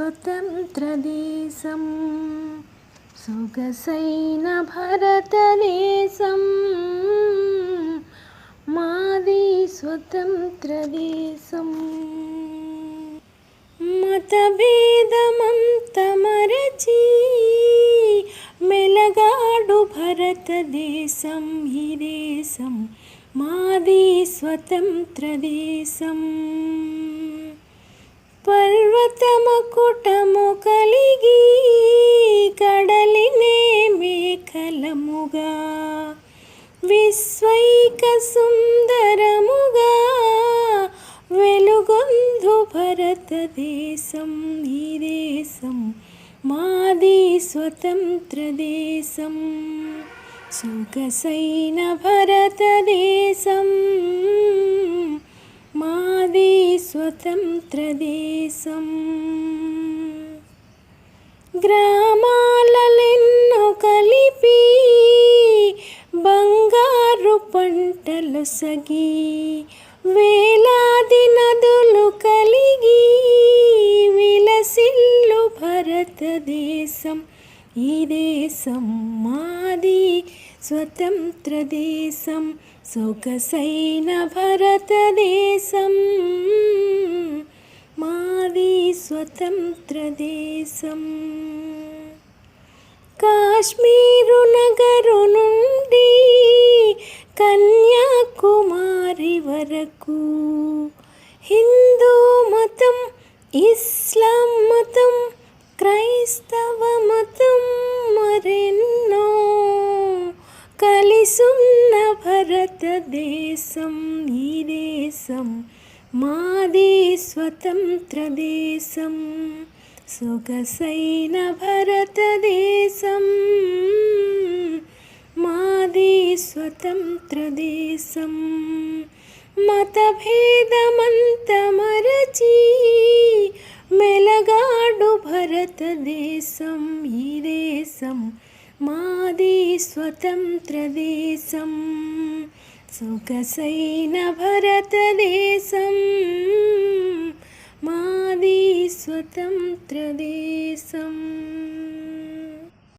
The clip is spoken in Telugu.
స్వతంత్రదేశం సొగసైన భారతదేశం మాది స్వతంత్రదేశం. మతభేదమంత మరచి మెలగాడు భారతదేశం. ఈ దేశం మాది స్వతంత్రదేశం. పర్వతమకుటము కలిగి కడలినే మేఖలముగా విశ్వైక సుందరముగా వెలుగొందు భారతదేశం. ఈ దేశం మాది స్వతంత్రదేశం సొగసైన భారతదేశం మాది స్వతంత్రదేశం. గ్రామాలెన్నో కలిపి బంగారు పంటలు సగి వేలాది నదులు కలిగి విలసిల్లు భారతదేశం. ఈ దేశం మాది స్వతంత్రదేశం సొగసైన భారతదేశం మాది స్వతంత్రదేశం. కాశ్మీరు నగరు నుండి కన్యాకుమారి వరకు హిందూ మతం, ఇస్లాం మతం, క్రైస్తవ మతం మరెన్నో కలిసున్న భారతదేశం. ఈ దేశం మాది స్వతంత్రదేశం సొగసైన భారతదేశం మాది స్వతంత్రదేశం. మతభేదమంత మరచి మెలగాడు భారతదేశం. ఈ దేశం మాది స్వతంత్రదేశం సొగసైన భారతదేశం మాది స్వతంత్రదేశం.